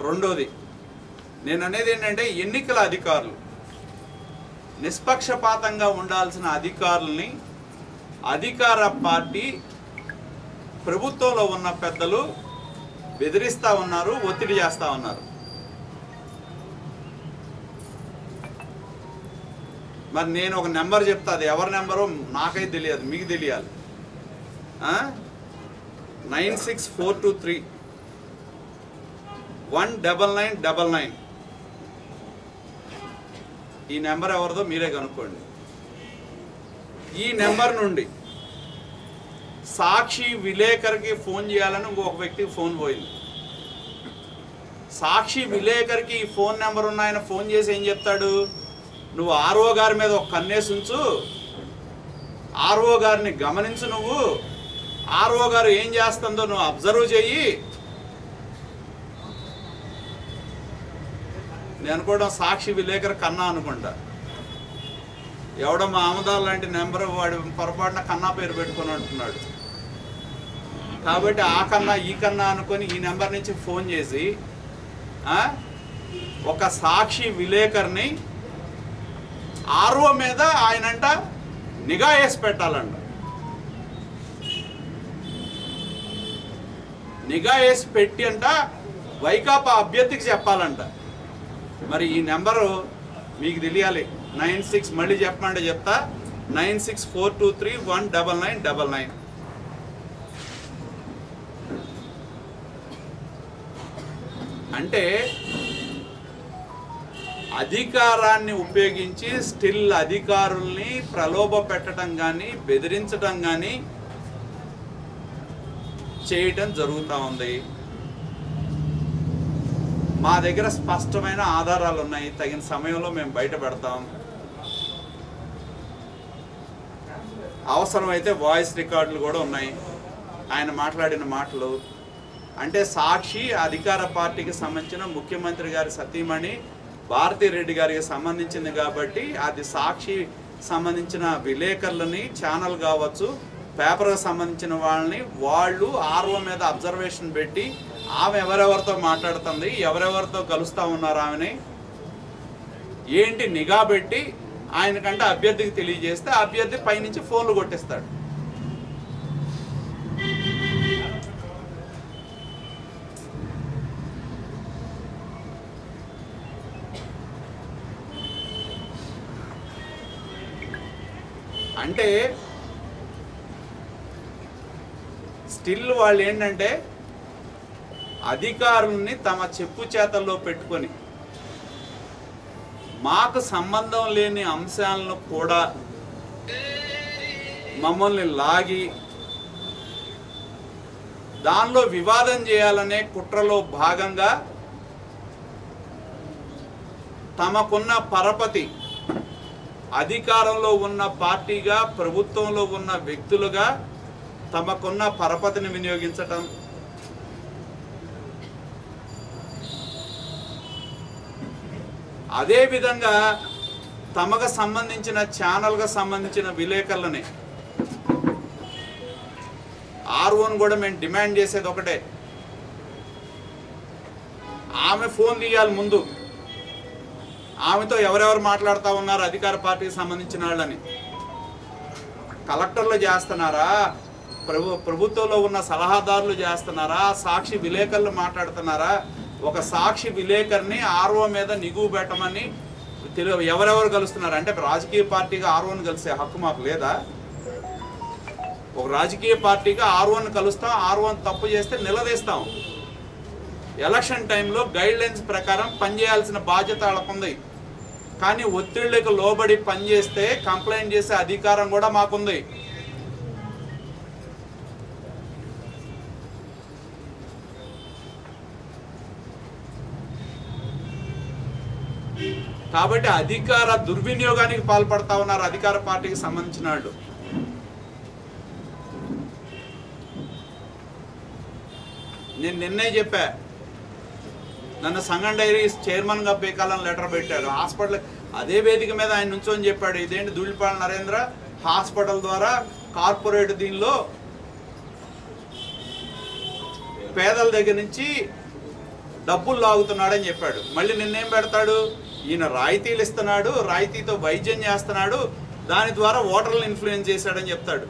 రెండోది నేను అనేది ఏంటంటే ఎన్నికల అధికారులు నిష్పక్షపాతంగా ఉండాల్సిన అధికారుల్ని అధికార పార్టీ ప్రభుత్వంలో ఉన్న పెద్దలు బెదిరిస్తూ ఉన్నారు, ఒత్తిడి చేస్తూ ఉన్నారు. మరి నేను ఒక నెంబర్ చెప్తా, అది ఎవరి నెంబరో నాకైతే తెలియదు, మీకు తెలియాలి. 9642319999 ఈ నెంబర్ ఎవరిదో మీరే కనుక్కోండి. ఈ నెంబర్ నుండి సాక్షి విలేకరికి ఫోన్ చేయాలని ఇంకొక వ్యక్తికి ఫోన్ పోయింది. సాక్షి విలేకరికి ఈ ఫోన్ నెంబర్ ఉన్న ఆయన ఫోన్ చేసి ఏం చెప్తాడు, నువ్వు ఆర్ఓ గారి మీద ఒక కన్నేసి ఉంచు, ఆర్ఓ గారిని గమనించు, నువ్వు ఆర్ఓ గారు ఏం చేస్తుందో నువ్వు అబ్జర్వ్ చెయ్యి. నేను అనుకోవడం సాక్షి విలేకరు కన్నా అనుకుంటా, ఎవడో మా ఆమదాలు లాంటి నెంబర్ వాడు పొరపాటున కన్నా పేరు పెట్టుకొని అంటున్నాడు. కాబట్టి ఆ కన్నా ఈ కన్నా అనుకొని ఈ నెంబర్ నుంచి ఫోన్ చేసి ఒక సాక్షి విలేకరిని ఆర్ఓ మీద ఆయనంట నిఘా వేసి పెట్టాలంట. నిఘా వేసి పెట్టి అంట వైకాపా అభ్యర్థికి చెప్పాలంట. మరి ఈ నెంబరు మీకు తెలియాలి. 96 మళ్ళీ చెప్పమంటే చెప్తా, 9642319999. అంటే అధికారాన్ని ఉపయోగించి స్టిల్ అధికారుల్ని ప్రలోభ పెట్టడం కానీ బెదిరించడం కానీ చేయటం జరుగుతూ ఉంది. మా దగ్గర స్పష్టమైన ఆధారాలు ఉన్నాయి, తగిన సమయంలో మేము బయట పెడతాం. అవసరమైతే వాయిస్ రికార్డులు కూడా ఉన్నాయి ఆయన మాట్లాడిన మాటలు. అంటే సాక్షి అధికార పార్టీకి సంబంధించిన ముఖ్యమంత్రి గారి సతీమణి భారతిరెడ్డి గారికి సంబంధించింది కాబట్టి అది సాక్షి సంబంధించిన విలేకరులని ఛానల్ కావచ్చు, పేపర్కి సంబంధించిన వాళ్ళని వాళ్ళు ఆర్ఓ మీద అబ్జర్వేషన్ పెట్టి ఆమె ఎవరెవరితో మాట్లాడుతుంది, ఎవరెవరితో కలుస్తూ ఉన్నారు ఆమెని ఏంటి నిఘా పెట్టి ఆయనకంటే అభ్యర్థికి తెలియజేస్తే అభ్యర్థి పైనుంచి ఫోన్లు కొట్టిస్తాడు. అంటే స్టిల్ వాళ్ళు ఏంటంటే అధికారుల్ని తమ చెప్పు చేతల్లో పెట్టుకొని మాకు సంబంధం లేని అంశాలను కూడా మమ్మల్ని లాగి దానిలో వివాదం చేయాలనే కుట్రలో భాగంగా తమకున్న పరపతి అధికారంలో ఉన్న పార్టీగా ప్రభుత్వంలో ఉన్న వ్యక్తులుగా తమకున్న పరపతిని వినియోగించటం, అదేవిధంగా తమకు సంబంధించిన ఛానల్గా సంబంధించిన విలేకరులని ఆర్ఓను కూడా మేము డిమాండ్ చేసేది ఒకటే, ఆమె ఫోన్ తీయాలి ముందు, ఆమెతో ఎవరెవరు మాట్లాడుతూ ఉన్నారు అధికార పార్టీకి సంబంధించిన వాళ్ళని. కలెక్టర్లు చేస్తున్నారా, ప్రభుత్వంలో ఉన్న సలహాదారులు చేస్తున్నారా, సాక్షి విలేకరులు మాట్లాడుతున్నారా? ఒక సాక్షి విలేకరిని ఆర్ఓ మీద నిగువ పెట్టమని ఎవరెవరు కలుస్తున్నారు అంటే రాజకీయ పార్టీగా ఆర్ఓని కలిసే హక్కు మాకు లేదా? ఒక రాజకీయ పార్టీగా ఆర్ఓని కలుస్తాం, ఆర్ఓని తప్పు చేస్తే నిలదీస్తాం. ఎలక్షన్ టైంలో గైడ్ లైన్స్ ప్రకారం పనిచేయాల్సిన బాధ్యత వాళ్ళకుంది. కానీ ఒత్తిళ్లకు లోబడి పనిచేస్తే కంప్లైంట్ చేసే అధికారం కూడా మాకుంది. కాబట్టి అధికార దుర్వినియోగానికి పాల్పడతా ఉన్నారు అధికార పార్టీకి సంబంధించిన వాళ్ళు. నేను నిన్నే చెప్పా, నన్ను సంగం డైరీస్ చైర్మన్గా పీకాలని లెటర్ పెట్టారు. హాస్పిటల్ అదే వేదిక మీద ఆయన నుంచోని చెప్పాడు, ఇదేంటి ధూళిపాల నరేంద్ర హాస్పిటల్ ద్వారా కార్పొరేట్ దీనిలో పేదల దగ్గర నుంచి డబ్బులు లాగుతున్నాడని చెప్పాడు. మళ్ళీ నిన్నేం పెడతాడు, ఈయన రాయితీలు ఇస్తున్నాడు, రాయితీతో వైద్యం చేస్తున్నాడు, దాని ద్వారా ఓటర్లను ఇన్ఫ్లుయెన్స్ చేశాడని చెప్తాడు.